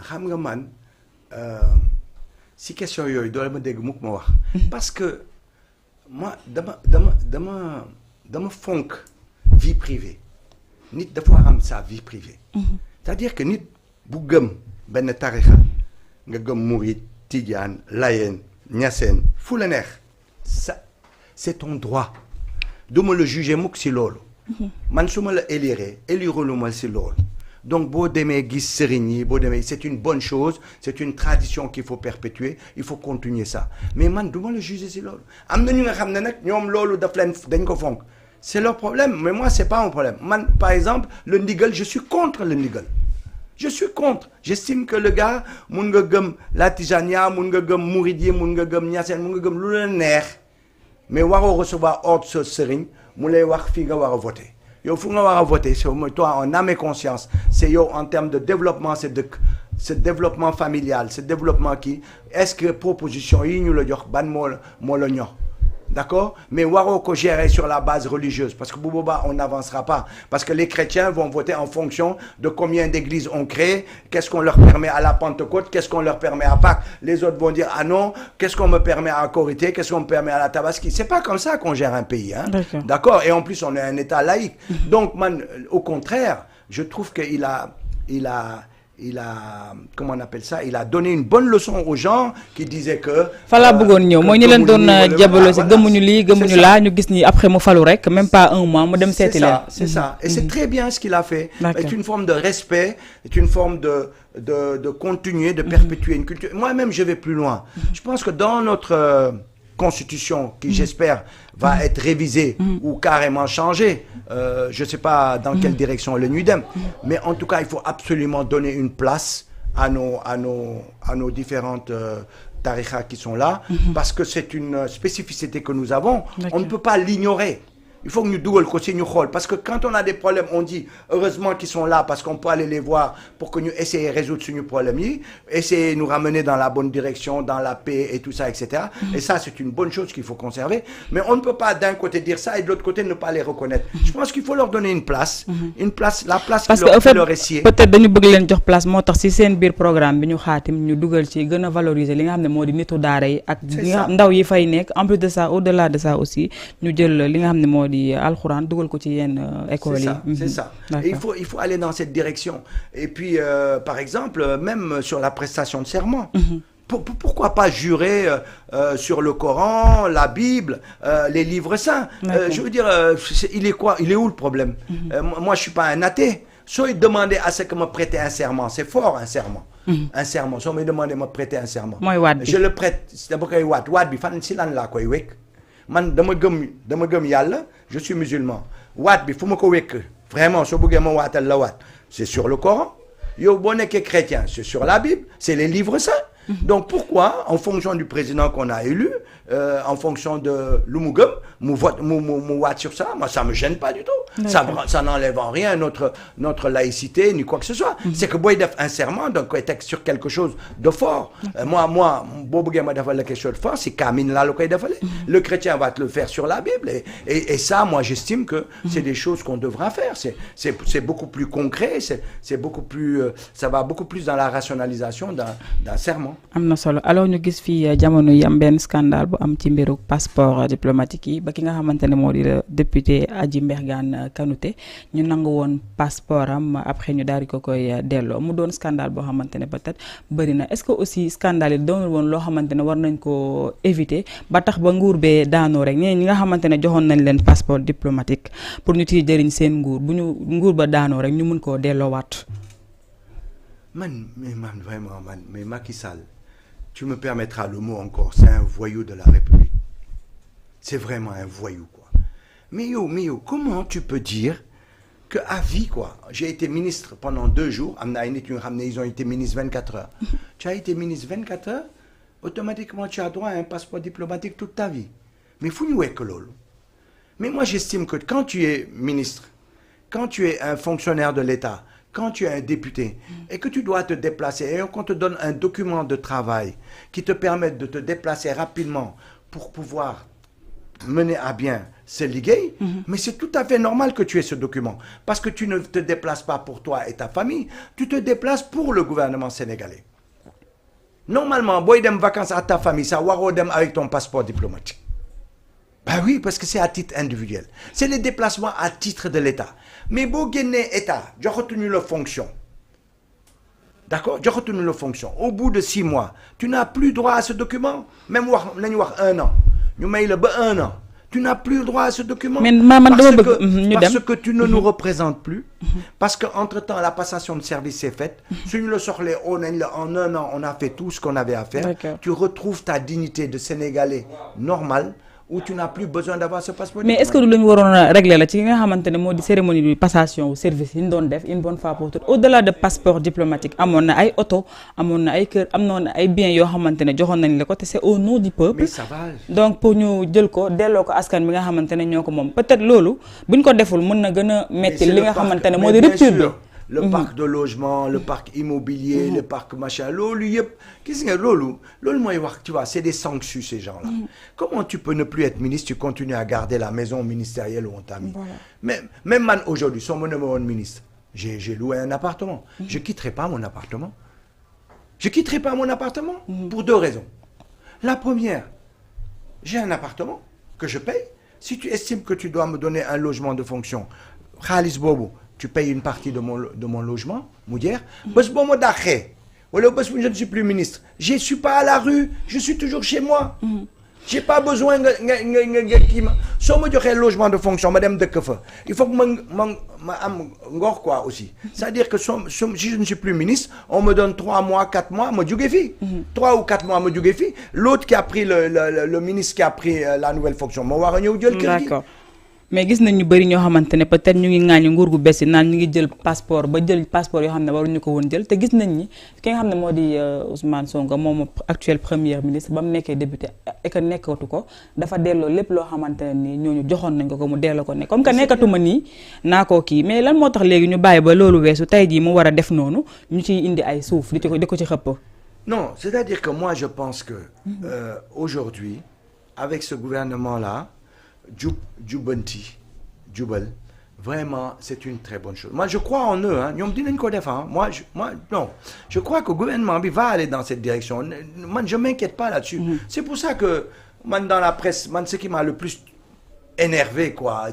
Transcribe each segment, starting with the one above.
xam nga man si question yooyu doole ma dégg mukk ma wax parce que moi dama fonk vie privée nit dafa war am sa vie privée c'est-à-dire que nit bu gëm benn tarixa nga gëm murit tijaan layeen ñaseen fu la neex ça c'est ton droit duma la juger mukk si loolu man su ma la élire lu ma si loolu donc boo demee gis sëriñ yi boo demee c'est une bonne chose c'est une tradition qu'il faut perpétuer il faut continuer ça mais man du ma la juger si loolu am na ñu nga xam ne nag ñoom loolu daf leen dañ ko fonk c'est leur problème mais moi c'est pas mon problème man par exemple le ndigal je suis contre le ndigal je suis contre j'estime que le gars mun nga gëm la tijania mun nga gëm murid yi mun nga gëm ñaseen mun nga gëm lu la neex mais waroo recevoir ordre sa sëriñ mu lay wax fii nga war a voter yow fu nga war a voter c'est toi en âme et conscience c'est yow en termes de développement c'est dëkk ce développement familial ce développement kii est-ce que proposition yi ñu la jox ban moo la ñor d'accord mais waroo ko gérer sur la base religieuse parce que bu boobaa on n'avancera pas parce que les chrétiens vont voter en fonction de combien d'églises on crée qu'est-ce qu'on leur permet à la Pentecôte qu'est-ce qu'on leur permet à Pâques les autres vont dire ah non qu'est-ce qu'on me permet à Korité qu'est-ce qu'on me permet à la Tabaski c'est pas comme ça qu'on gère un pays hein d'accord et en plus on est un État laïque donc man au contraire je trouve que il a comment on appelle ça il a donné une bonne leçon aux gens qui disaient que fala bëggoon ñëw mooy ñu leen doon jabaloo si gëmuñu lii gëmuñu laa ñu gis ni après mu falu rek même pas un mois mu dem seeti leen c'est ça et c'est très bien ce qu'il a fait c'est une forme de respect c'est une forme de continuer de perpétuer une culture moi-même je vais plus loin je pense que dans notre constitution qui j'espère va être révisée ou carrément changée je sais pas dans quelle direction le ñuy dem mais en tout cas il faut absolument donner une place à nos différentes tarixa qui sont là parce que c'est une spécificité que nous avons on ne peut pas l'ignorer il faut que ñu dugal ko ci ñu xool parce que quand on a des problèmes on dit heureusement qu'ils sont là parce qu'on peut aller les voir pour que ñu essayer résoudre suñu problème yi essayer nous ramener dans la bonne direction dans la paix et tout ça etc et ça c'est une bonne chose qu'il faut conserver mais on ne peut pas d'un côté dire ça et de l'autre côté ne pas les reconnaître je pense qu'il faut leur donner une place la place qui leur est sied peut-être dañu bëgg leen jox place moo tax ci seen biir programme bi ñu xaatim ñu dugal ci gën a valoriser li nga xam ne moo di nitu daara yi ak ndaw yi fay nekk en plus de ça au-delà de ça aussi ñu jël li nga xam ne moo di alxuraan dugal ko ci yenn écoles yi c'est ça et il faut aller dans cette direction et puis par exemple même sur la prestation de serment pourquoi pas jurer sur le Coran la Bible les livres saints je veux dire il est où le problème moi je suis pas un athée sooy demander à ce que me prêter un serment c'est fort un serment soo may demander me prêter un serment je le prête dama koy waat bi fan si lan laa koy wekk man dama gëm yàlla je suis musulman waat bi fu ma ko wekk vraiment soo bëggee ma waatal la waat c'est sur le Coran yow boo nekkee chrétien c'est sur la Bible c'est les livres saints donc pourquoi en fonction du président qu'on a élu en fonction de lu mu gëm mu waat sur ça moi ça me gêne pas du tout ça n'enlève en rien notre laïcité ni quoi que ce soit c'est que booy def un serment donc koy teg sur quelque chose de fort moi boo bëggee ma defal la quelque chose de fort si kaamil laa la koy defale le chrétien va te le faire sur la Bible et ça moi j'estime que c'est des choses qu'on devra faire c'est beaucoup plus concret c'est beaucoup plus ça va beaucoup plus dans la rationalisation d'un serment am na solo alors ñu gis fii jamono yi am benn scandale bu am ci mbiru passeport diplomatique yi ba ki nga xamante ne moo di député Adji Mbergane Kanouté ñu nangu woon passeport am après ñu daal di ko koy delloo mu doon scandale boo xamante ne peut-être bëri na est-ce que aussi scandale yi doonul woon loo xamante ne war nañ ko éviter ba tax ba nguur bee daanoo rek ñi nga xamante ne joxoon nañ leen passeport diplomatique pour ñu ciy jëriñ seen nguur bu ñu nguur ba daanoo rek ñu mun koo delloowaat. Mais Macky Sall, tu me permettras le mot encore, c'est un voyou de la République. C'est vraiment un voyou, quoi. Mais yo, comment tu peux dire que à vie, quoi, j'ai été ministre pendant 2 jours, ils ont été ministres 24 heures. Tu as été ministre 24 heures, automatiquement tu as droit à un passeport diplomatique toute ta vie. Mais fou que lolo. Mais moi j'estime que quand tu es ministre, quand tu es un fonctionnaire de l'État, quand tu es un député et que tu dois te déplacer et qu'on te donne un document de travail qui te permette de te déplacer rapidement pour pouvoir mener à bien c'est ligue, mais c'est tout à fait normal que tu aies ce document. Parce que tu ne te déplaces pas pour toi et ta famille, tu te déplaces pour le gouvernement sénégalais. Normalement, boy dem vacances à ta famille, ça waro dem avec ton passeport diplomatique. Ben oui, parce que c'est à titre individuel. C'est les déplacements à titre de l'État. Mais bo guéné État, j'ai retenu la fonction. D'accord? J'ai retenu la fonction. Au bout de 6 mois, tu n'as plus droit à ce document. Même un an. Nous maillons un an. Tu n'as plus droit à ce document. Mais parce que tu ne nous représentes plus. Parce qu'entre-temps, la passation de service est faite. Si nous le sortons en un an, on a fait tout ce qu'on avait à faire. Tu retrouves ta dignité de Sénégalais normal. Où tu n'as plus besoin d'avoir ce passeport. Mais est-ce que nous devons régler la cérémonie de passation au service une bonne fois pour toutes? Au-delà de passeport diplomatique, amon ay auto, amon ay cœur, amon ay bien yo xamantene joxon nañ la ko té c'est au nom du peuple. Mais ça va. Donc pour ñu jël ko délo ko askan bi nga xamantene ñoko mom. Peut-être lolu buñ ko deful mën na gëna metti li nga xamantene modi rupture. Le parc de logement, le parc immobilier, le parc machin, qu'est-ce que tu vois, c'est des sanctions ces gens-là. Comment tu peux ne plus être ministre, tu continues à garder la maison ministérielle où on t'a mis. Voilà. Même aujourd'hui, sur mon numéro de ministre, j'ai loué un appartement. Je ne quitterai pas mon appartement. Je ne quitterai pas mon appartement pour 2 raisons. La première, j'ai un appartement que je paye. Si tu estimes que tu dois me donner un logement de fonction, Khalis Bobo, tu payes une partie de mon logement, Moudière. Parce que je ne suis plus ministre. Je ne suis pas à la rue, je suis toujours chez moi. Je n'ai pas besoin de... Si je me un logement de fonction, madame de Kefa, il faut que je quoi aussi. C'est-à-dire que si je ne suis plus ministre, on me donne 3 mois, 4 mois, je suis 3 ou 4 mois, je suis l'autre qui a pris, le ministre qui a pris la nouvelle fonction, je vais D'accord. Mais gis nañ ñu bari ñoo xamantene peut-être ñu ngi ngañu nguur gu bessi naan ñu ngi jël passeport ba jël passeport yo xamne waru ñu ko won jël te gis nañ ni ki nga xamne modi Ousmane Sonko mom actuel premier ministre bam nekké député et que nekkatu ko dafa délo lepp lo xamantene ni ñoñu joxon nañ ko mu délo ko ne comme que nekkatuma ni nako ki mais lan motax légui ñu bayyi ba lolu wessu tay ji mu wara def nonu ñu ci indi ay souf di ko ci xëpp. Non, c'est-à-dire que moi je pense que aujourd'hui avec ce gouvernement là Djoubanti, Djoubal, vraiment, c'est une très bonne chose. Moi, je crois en eux. Hein. Moi, non. Je crois que le gouvernement va aller dans cette direction. Moi, je ne m'inquiète pas là-dessus. C'est pour ça que, dans la presse, ce qui m'a le plus énervé, quoi,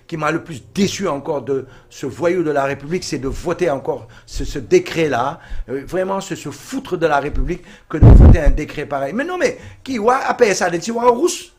qui m'a le plus déçu encore de ce voyou de la République, c'est de voter encore ce décret-là. Vraiment, c'est se foutre de la République que de voter un décret pareil. Mais non, mais, qui va appeler ça des Russes?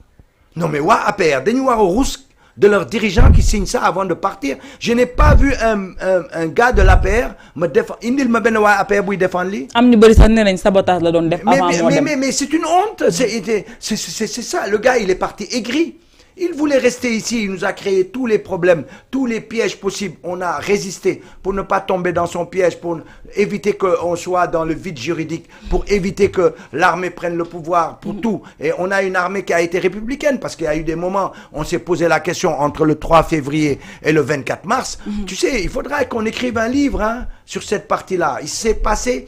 Non mais wa APR, des noirs russes de leurs dirigeants qui signent ça avant de partir. Je n'ai pas vu un gars de l'APR me défendre. Indil me ben wa APR buy défendre li. Am ñu bari sax nenañ sabotage la doon def avant mais c'est une honte, c'est ça, le gars il est parti aigri. Il voulait rester ici, il nous a créé tous les problèmes, tous les pièges possibles. On a résisté pour ne pas tomber dans son piège, pour éviter qu'on soit dans le vide juridique, pour éviter que l'armée prenne le pouvoir, pour tout. Et on a une armée qui a été républicaine, parce qu'il y a eu des moments, on s'est posé la question entre le 3 février et le 24 mars. Tu sais, il faudra qu'on écrive un livre sur cette partie-là. Il s'est passé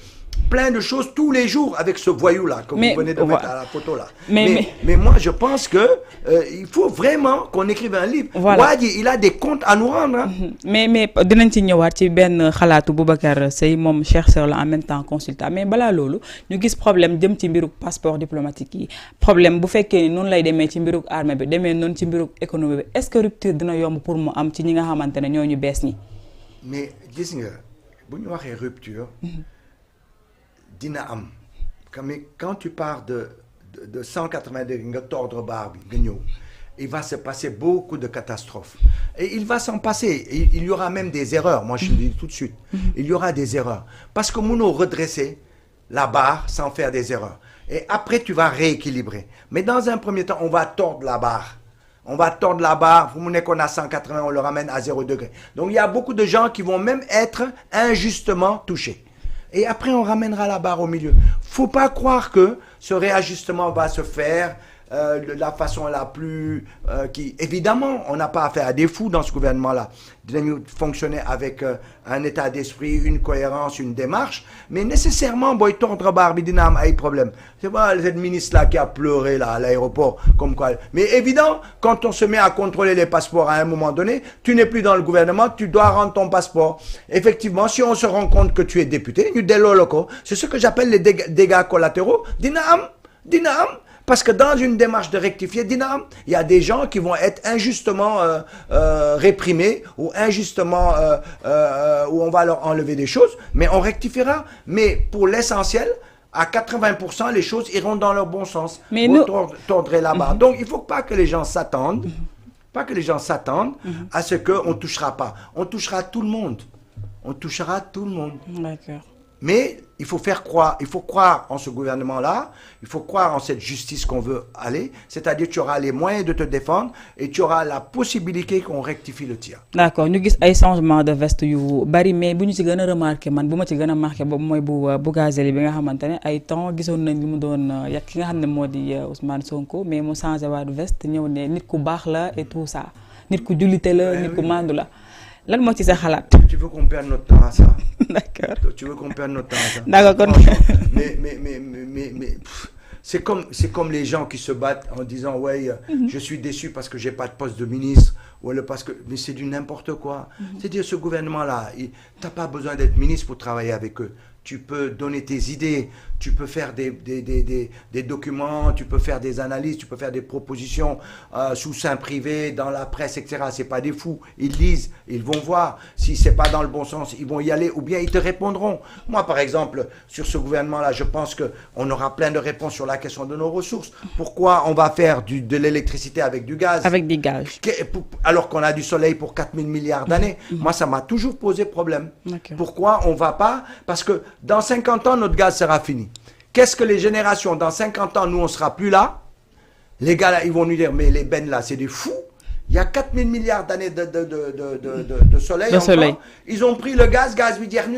plein de choses tous les jours avec ce voyou-là que vous venez de mettre à la photo-là. Mais moi, je pense que il faut vraiment qu'on écrive un livre. Voilà. Wadi, il a des comptes à nous rendre. Hein. Mais dinañ ci ñëwaat ci ben xalaatu Boubacar Seye mom chercheur la en même temps consultant mais bala lolu ñu gis problème jëm ci mbiru passeport diplomatique yi problème bu fekkee ni non lay démé ci mbiru armée bi démé non ci mbiru économie bi est-ce que rupture dina yomb pour mu am ci ñi nga xamantene ñoo ñu bees ñi. Mais gis nga bu ñu waxé rupture dina am quand tu pars de 180 degrés nga tordre barre bi nga ñëw il va se passer beaucoup de catastrophes et il va s'en passer il y aura même des erreurs moi je le dis tout de suite il y aura des erreurs parce que mënoo redresser la barre sans faire des erreurs et après tu vas rééquilibrer mais dans un premier temps on va tordre la barre. On va tordre la barre, vous voulez qu'on a 180, on le ramène à 0 degré. Donc il y a beaucoup de gens qui vont même être injustement touchés. Et après, on ramènera la barre au milieu. Faut pas croire que ce réajustement va se faire la façon la plus... évidemment, on n'a pas affaire à des fous dans ce gouvernement-là. Nous fonctionner avec un état d'esprit, une cohérence, une démarche, mais nécessairement, boy tordre barbe, dina am ay problème. C'est pas cette ministre-là qui a pleuré là, à l'aéroport, comme quoi. Mais évident, quand on se met à contrôler les passeports à un moment donné, tu n'es plus dans le gouvernement, tu dois rendre ton passeport. Effectivement, si on se rend compte que tu es député, c'est ce que j'appelle les dégâts collatéraux. Dina am. Parce que dans une démarche de rectifier, il y a des gens qui vont être injustement réprimés ou injustement où on va leur enlever des choses, mais on rectifiera. Mais pour l'essentiel, à 80%, les choses iront dans leur bon sens. Mais vous nous... tordrez là-bas. Donc, il ne faut pas que les gens s'attendent, à ce qu'on ne touchera pas. On touchera tout le monde. D'accord. Mais il faut croire en ce gouvernement-là, il faut croire en cette justice qu'on veut aller, c'est-à-dire que tu auras les moyens de te défendre et tu auras la possibilité qu'on rectifie le tir. D'accord, ñu gis ay changement de veste yu bari, mais bu ñu ci gën a remarqué man bu ma ci gën a marqué boobu mooy bu Bougazelli bi nga xamante ne ay temps gisoon nañ li mu doon yàq ki nga xam ne moo di Ousmane Sonko, mais mu changé waat veste ñëw ne nit ku baax la et tout ça, nit ku jullite la, nit ku mandu la. Lan moo ci sa xalaat? Tu veux qu'on perde notre temps à ça? D'accord. Tu veux qu'on perde notre temps à ça? D'accord. Mais c'est comme les gens qui se battent en disant ouais, je suis déçu parce que j'ai pas de poste de ministre mais c'est du n'importe quoi. C'est-à-dire ce gouvernement-là, t'as pas besoin d'être ministre pour travailler avec eux. Tu peux donner tes idées, tu peux faire des documents, tu peux faire des analyses, tu peux faire des propositions sous sein privé, dans la presse, etc. C'est pas des fous. Ils lisent, ils vont voir. Si c'est pas dans le bon sens, ils vont y aller ou bien ils te répondront. Moi, par exemple, sur ce gouvernement-là, je pense qu'on aura plein de réponses sur la question de nos ressources. Pourquoi on va faire de l'électricité avec du gaz? Avec des gaz. Alors qu'on a du soleil pour 4000 milliards d'années. Moi, ça m'a toujours posé problème. Okay. Pourquoi on va pas? Parce que dans 50 ans, notre gaz sera fini. Qu'est-ce que les générations, dans 50 ans, nous, on ne sera plus là? Les gars, là, ils vont nous dire, mais les bennes, là, c'est des fous. Il y a 4000 milliards d'années de soleil. Ils ont pris le gaz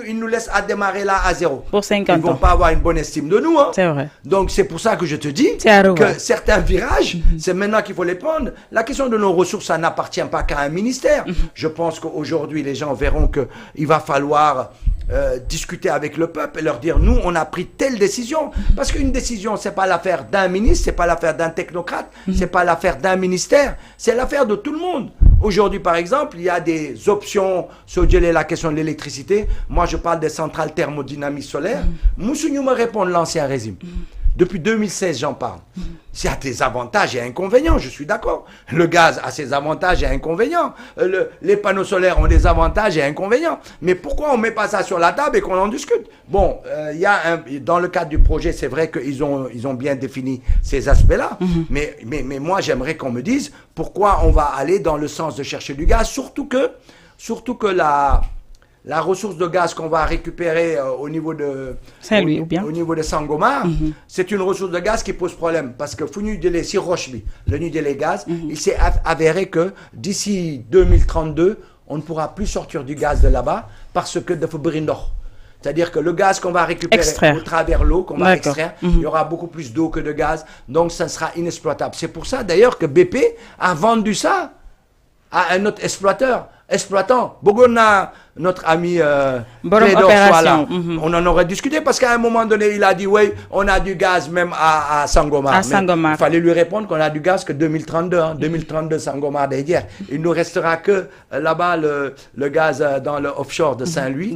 ils nous laissent à démarrer là à zéro. Pour 50 ans. Ils ne vont pas avoir une bonne estime de nous. Hein. C'est vrai. Donc, c'est pour ça que je te dis que certains virages, c'est maintenant qu'il faut les prendre. La question de nos ressources, ça n'appartient pas qu'à un ministère. Je pense qu'aujourd'hui, les gens verront qu'il va falloir discuter avec le peuple et leur dire, nous, on a pris telle décision. Parce qu'une décision, c'est pas l'affaire d'un ministre, c'est pas l'affaire d'un technocrate, c'est pas l'affaire d'un ministère, c'est l'affaire de tout le monde. Aujourd'hui, par exemple, il y a des options sur la question de l'électricité. Moi, je parle des centrales thermodynamiques solaires. Moussouniou me répond l'ancien régime. Depuis 2016, j'en parle. Il y a des avantages et inconvénients, je suis d'accord. Le gaz a ses avantages et inconvénients. Les panneaux solaires ont des avantages et inconvénients. Mais pourquoi on ne met pas ça sur la table et qu'on en discute? Bon, dans le cadre du projet, c'est vrai qu'ils ont bien défini ces aspects-là. Mais moi, j'aimerais qu'on me dise pourquoi on va aller dans le sens de chercher du gaz, surtout que la ressource de gaz qu'on va récupérer au niveau de Saint-Louis ou bien au niveau de Sangomar, c'est une ressource de gaz qui pose problème parce que si Rocheby, le nu des gaz, il s'est avéré que d'ici 2032, on ne pourra plus sortir du gaz de là-bas parce que de Fobrinor. C'est-à-dire que le gaz qu'on va récupérer au travers l'eau, qu'on va extraire, il y aura beaucoup plus d'eau que de gaz, donc ça sera inexploitable. C'est pour ça d'ailleurs que BP a vendu ça à un autre exploitant. Bogona, notre ami Clédor soit là. On en aurait discuté parce qu'à un moment donné, il a dit, oui, on a du gaz même à Sangomar. Il fallait lui répondre qu'on a du gaz que 2032. 2032, Sangomar d'hier. Il ne nous restera que là-bas le gaz dans le offshore de Saint-Louis.